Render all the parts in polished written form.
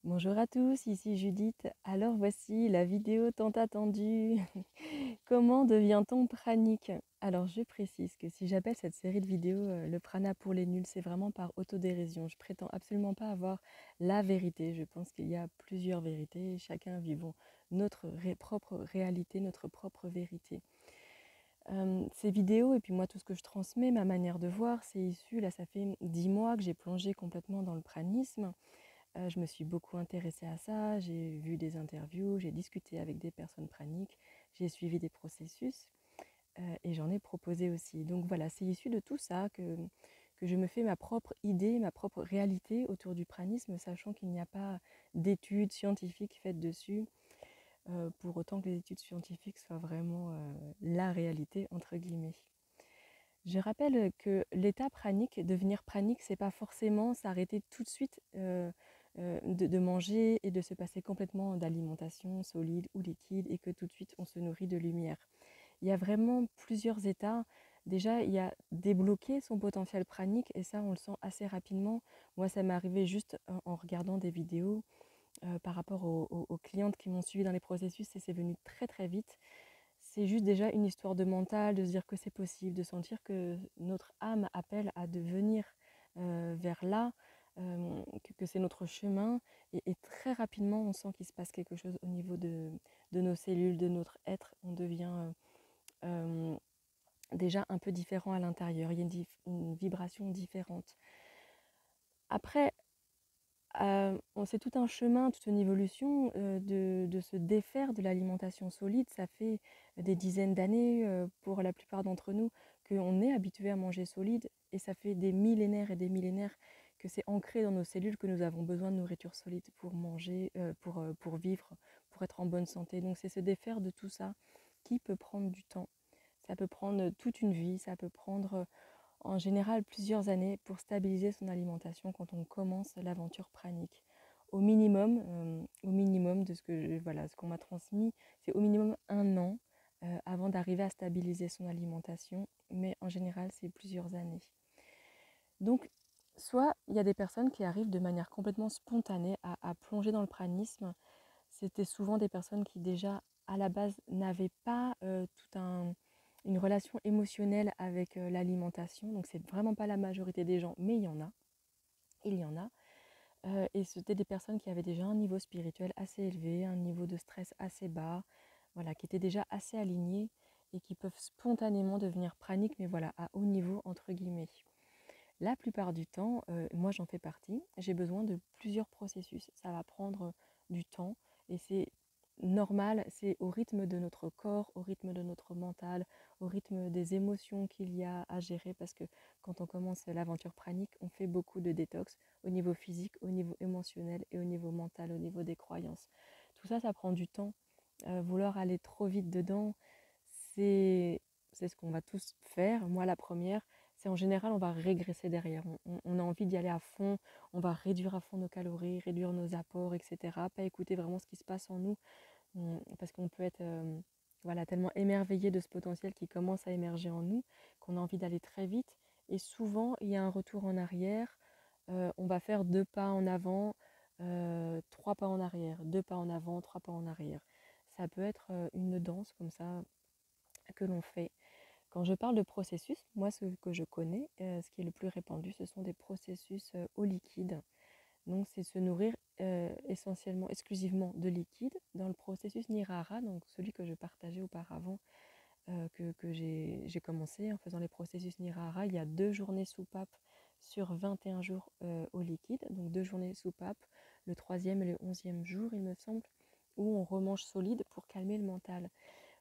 Bonjour à tous, ici Judith. Alors voici la vidéo tant attendue. Comment devient-on pranique? Alors je précise que si j'appelle cette série de vidéos le prana pour les nuls, c'est vraiment par autodérision. Je prétends absolument pas avoir la vérité. Je pense qu'il y a plusieurs vérités. Chacun vivons notre propre réalité, notre propre vérité. Ces vidéos et puis moi tout ce que je transmets, ma manière de voir, c'est issu, là ça fait 10 mois que j'ai plongé complètement dans le pranisme. Je me suis beaucoup intéressée à ça, j'ai vu des interviews, j'ai discuté avec des personnes praniques, j'ai suivi des processus et j'en ai proposé aussi. Donc voilà, c'est issu de tout ça que je me fais ma propre idée, ma propre réalité autour du pranisme, sachant qu'il n'y a pas d'études scientifiques faites dessus, pour autant que les études scientifiques soient vraiment la réalité, entre guillemets. Je rappelle que l'état pranique, devenir pranique, c'est pas forcément s'arrêter tout de suite de manger et de se passer complètement d'alimentation solide ou liquide et que tout de suite on se nourrit de lumière. Il y a vraiment plusieurs états. Déjà, il y a débloquer son potentiel pranique et ça, on le sent assez rapidement. Moi, ça m'est arrivé juste en regardant des vidéos par rapport aux clientes qui m'ont suivi dans les processus et c'est venu très très vite. C'est juste déjà une histoire de mental, de se dire que c'est possible, de sentir que notre âme appelle à devenir vers là, que c'est notre chemin. Et très rapidement, on sent qu'il se passe quelque chose au niveau de nos cellules, de notre être. On devient euh, déjà un peu différent à l'intérieur. Il y a une vibration différente. Après, c'est tout un chemin, toute une évolution de se défaire de l'alimentation solide. Ça fait des dizaines d'années pour la plupart d'entre nous qu'on est habitué à manger solide et ça fait des millénaires et des millénaires que c'est ancré dans nos cellules que nous avons besoin de nourriture solide pour manger, pour vivre, pour être en bonne santé. Donc c'est se défaire de tout ça qui peut prendre du temps. Ça peut prendre toute une vie, ça peut prendre en général plusieurs années pour stabiliser son alimentation quand on commence l'aventure pranique. Au minimum de voilà, ce qu'on m'a transmis, c'est au minimum 1 an avant d'arriver à stabiliser son alimentation, mais en général c'est plusieurs années. Donc soit il y a des personnes qui arrivent de manière complètement spontanée à plonger dans le pranisme. C'était souvent des personnes qui déjà à la base n'avaient pas une relation émotionnelle avec l'alimentation. Donc c'est vraiment pas la majorité des gens, mais il y en a. Il y en a. Et c'était des personnes qui avaient déjà un niveau spirituel assez élevé, un niveau de stress assez bas, voilà, qui étaient déjà assez alignés et qui peuvent spontanément devenir praniques, mais voilà, à haut niveau entre guillemets. La plupart du temps, moi j'en fais partie, j'ai besoin de plusieurs processus. Ça va prendre du temps et c'est normal, c'est au rythme de notre corps, au rythme de notre mental, au rythme des émotions qu'il y a à gérer parce que quand on commence l'aventure pranique, on fait beaucoup de détox au niveau physique, au niveau émotionnel et au niveau mental, au niveau des croyances. Tout ça, ça prend du temps. Vouloir aller trop vite dedans, c'est c'est ce qu'on va tous faire. Moi, la première, c'est en général, on va régresser derrière. On a envie d'y aller à fond, on va réduire à fond nos calories, réduire nos apports, etc. Pas écouter vraiment ce qui se passe en nous, parce qu'on peut être voilà, tellement émerveillé de ce potentiel qui commence à émerger en nous, qu'on a envie d'aller très vite. Et souvent, il y a un retour en arrière. On va faire 2 pas en avant, 3 pas en arrière, 2 pas en avant, 3 pas en arrière. Ça peut être une danse comme ça que l'on fait. Quand je parle de processus, moi ce que je connais, ce qui est le plus répandu, ce sont des processus au liquide. Donc c'est se nourrir essentiellement, exclusivement de liquide. Dans le processus Nirara, donc celui que je partageais auparavant, que j'ai commencé en faisant les processus Nirara, il y a 2 journées soupape sur 21 jours au liquide, donc 2 journées soupape, le troisième et le 11e jour, il me semble, où on remange solide pour calmer le mental.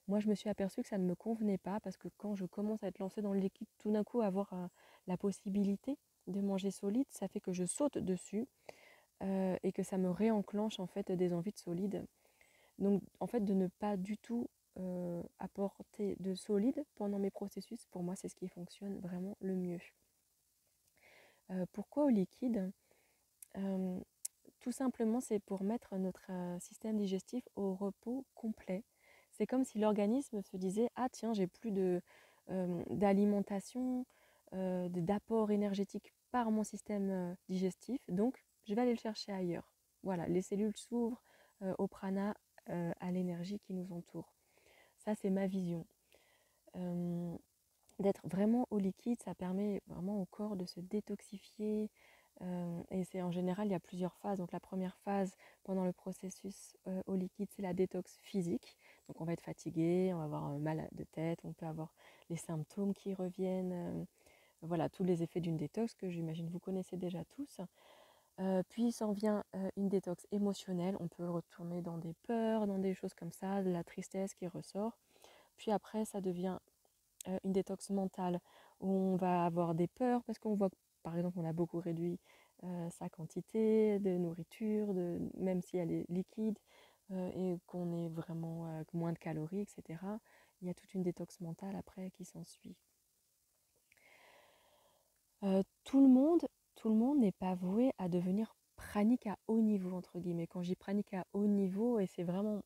Moi, je me suis aperçue que ça ne me convenait pas parce que quand je commence à être lancée dans le liquide, tout d'un coup, avoir la possibilité de manger solide, ça fait que je saute dessus et que ça me réenclenche en fait des envies de solide. Donc, en fait, de ne pas du tout apporter de solide pendant mes processus, pour moi, c'est ce qui fonctionne vraiment le mieux. Pourquoi au liquide? Euh, Tout simplement, c'est pour mettre notre système digestif au repos complet. C'est comme si l'organisme se disait: ah tiens, j'ai plus d'alimentation, d'apport énergétique par mon système digestif, donc je vais aller le chercher ailleurs. voilà, les cellules s'ouvrent au prana, à l'énergie qui nous entoure. Ça, c'est ma vision. Euh, D'être vraiment au liquide, ça permet vraiment au corps de se détoxifier. Et c'est en général, il y a plusieurs phases. Donc la première phase pendant le processus au liquide, c'est la détox physique. Donc on va être fatigué, on va avoir mal de tête, on peut avoir les symptômes qui reviennent. Voilà, tous les effets d'une détox que j'imagine vous connaissez déjà tous. Puis s'en vient une détox émotionnelle. On peut retourner dans des peurs, dans des choses comme ça, de la tristesse qui ressort. Puis après, ça devient une détox mentale où on va avoir des peurs parce qu'on voit que, par exemple, on a beaucoup réduit sa quantité de nourriture, même si elle est liquide et qu'on est vraiment moins de calories, etc. Il y a toute une détox mentale après qui s'ensuit. Tout le monde n'est pas voué à devenir pranique à haut niveau, entre guillemets. Quand je dis pranique à haut niveau, et c'est vraiment,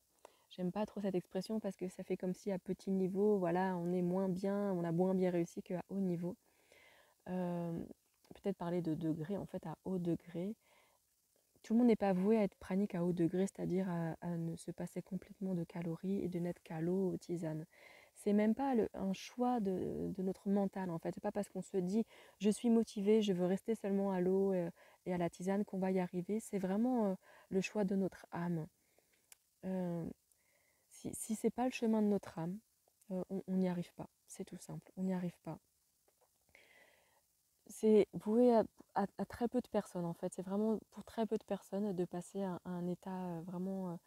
j'aime pas trop cette expression parce que ça fait comme si à petit niveau, voilà, on est moins bien, on a moins bien réussi qu'à haut niveau. Euh, Peut-être parler de degré, en fait, à haut degré. Tout le monde n'est pas voué à être pranique à haut degré, c'est-à-dire à ne se passer complètement de calories et de n'être qu'à l'eau, aux tisanes. C'est même pas un choix de notre mental en fait. C'est pas parce qu'on se dit je suis motivé, je veux rester seulement à l'eau et à la tisane qu'on va y arriver. C'est vraiment le choix de notre âme. Euh, si c'est pas le chemin de notre âme, on n'y arrive pas. C'est tout simple. On n'y arrive pas. C'est voué à très peu de personnes en fait. C'est vraiment pour très peu de personnes de passer à un état vraiment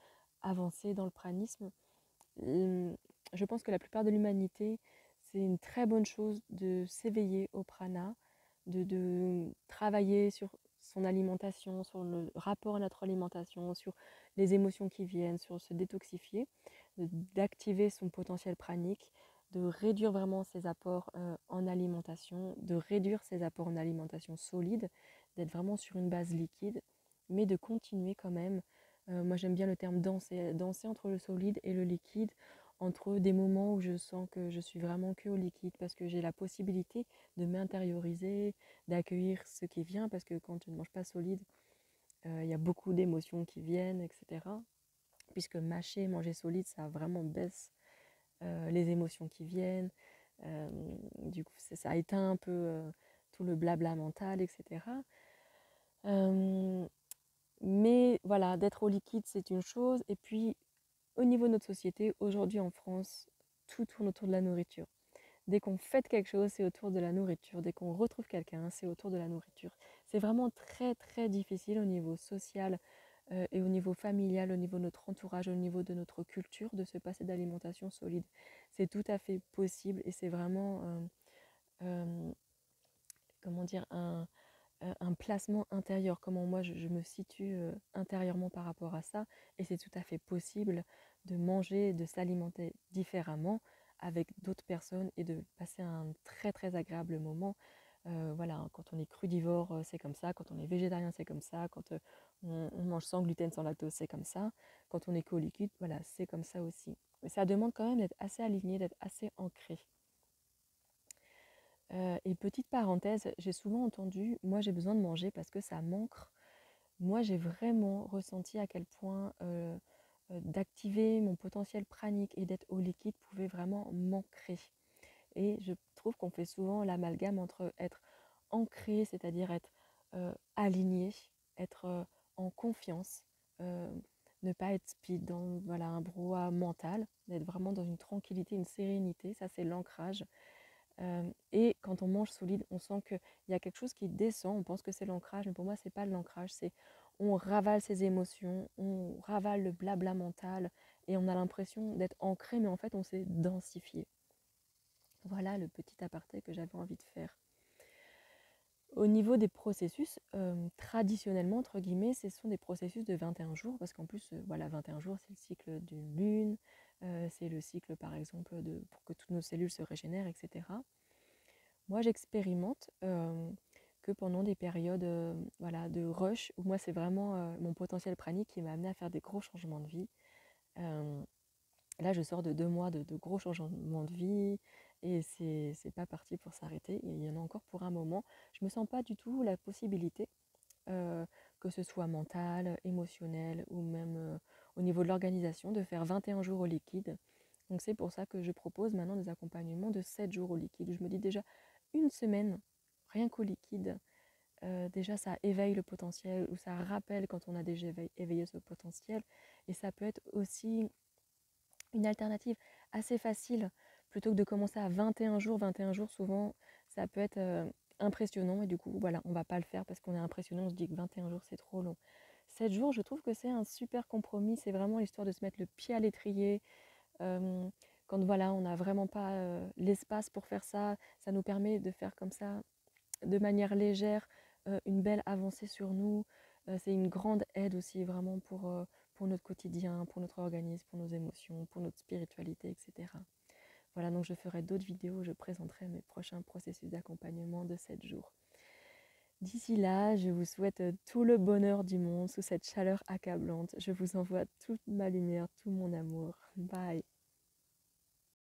avancé dans le pranisme. Je pense que la plupart de l'humanité, c'est une très bonne chose de s'éveiller au prana, de travailler sur son alimentation, sur le rapport à notre alimentation, sur les émotions qui viennent, sur se détoxifier, d'activer son potentiel pranique, de réduire vraiment ses apports en alimentation, de réduire ses apports en alimentation solide, d'être vraiment sur une base liquide, mais de continuer quand même. Moi j'aime bien le terme danser, danser entre le solide et le liquide, entre des moments où je sens que je suis vraiment que au liquide parce que j'ai la possibilité de m'intérioriser, d'accueillir ce qui vient parce que quand je ne mange pas solide, il y a beaucoup d'émotions qui viennent, etc. Puisque mâcher, manger solide, ça vraiment baisse les émotions qui viennent. Euh, du coup, ça éteint un peu tout le blabla mental, etc. Euh, mais voilà, d'être au liquide, c'est une chose. Et puis, au niveau de notre société, aujourd'hui en France, tout tourne autour de la nourriture. Dès qu'on fête quelque chose, c'est autour de la nourriture. Dès qu'on retrouve quelqu'un, c'est autour de la nourriture. C'est vraiment très très difficile au niveau social et au niveau familial, au niveau de notre entourage, au niveau de notre culture, de se passer d'alimentation solide. C'est tout à fait possible et c'est vraiment, euh, comment dire, un placement intérieur, comment moi je me situe intérieurement par rapport à ça. Et c'est tout à fait possible de manger, de s'alimenter différemment avec d'autres personnes et de passer un très très agréable moment. Voilà, quand on est crudivore, c'est comme ça. Quand on est végétarien, c'est comme ça. Quand on mange sans gluten, sans lactose, c'est comme ça. Quand on est qu'au liquide, voilà, c'est comme ça aussi. Mais ça demande quand même d'être assez aligné, d'être assez ancré. Et petite parenthèse, j'ai souvent entendu, moi j'ai besoin de manger parce que ça m'ancre. Moi j'ai vraiment ressenti à quel point d'activer mon potentiel pranique et d'être au liquide pouvait vraiment m'ancrer. Et je trouve qu'on fait souvent l'amalgame entre être ancré, c'est-à-dire être aligné, être en confiance, euh, ne pas être speed dans voilà, un brouhaha mental, d'être vraiment dans une tranquillité, une sérénité, ça c'est l'ancrage. Et quand on mange solide, on sent qu'il y a quelque chose qui descend, on pense que c'est l'ancrage, mais pour moi, c'est pas de l'ancrage, c'est on ravale ses émotions, on ravale le blabla mental et on a l'impression d'être ancré, mais en fait, on s'est densifié. Voilà le petit aparté que j'avais envie de faire. Au niveau des processus, traditionnellement, entre guillemets, ce sont des processus de 21 jours, parce qu'en plus, voilà, 21 jours, c'est le cycle d'une lune, c'est le cycle, par exemple, pour que toutes nos cellules se régénèrent, etc. Moi, j'expérimente que pendant des périodes voilà, de rush, où moi, c'est vraiment mon potentiel pranique qui m'a amené à faire des gros changements de vie. Euh, Là, je sors de 2 mois de gros changements de vie et c'est pas parti pour s'arrêter. Il y en a encore pour un moment. Je me sens pas du tout la possibilité, euh, que ce soit mental, émotionnel ou même au niveau de l'organisation, de faire 21 jours au liquide. Donc c'est pour ça que je propose maintenant des accompagnements de 7 jours au liquide. Je me dis déjà une semaine, rien qu'au liquide, déjà ça éveille le potentiel ou ça rappelle quand on a déjà éveillé ce potentiel. Et ça peut être aussi une alternative assez facile plutôt que de commencer à 21 jours. 21 jours, souvent, ça peut être impressionnant et du coup, voilà, on va pas le faire parce qu'on est impressionnant, on se dit que 21 jours, c'est trop long. 7 jours, je trouve que c'est un super compromis, c'est vraiment l'histoire de se mettre le pied à l'étrier. Euh, Quand voilà, on n'a vraiment pas l'espace pour faire ça, ça nous permet de faire comme ça, de manière légère, une belle avancée sur nous. C'est une grande aide aussi vraiment pour notre quotidien, pour notre organisme, pour nos émotions, pour notre spiritualité, etc. Voilà, donc je ferai d'autres vidéos où je présenterai mes prochains processus d'accompagnement de 7 jours. D'ici là, je vous souhaite tout le bonheur du monde sous cette chaleur accablante. Je vous envoie toute ma lumière, tout mon amour.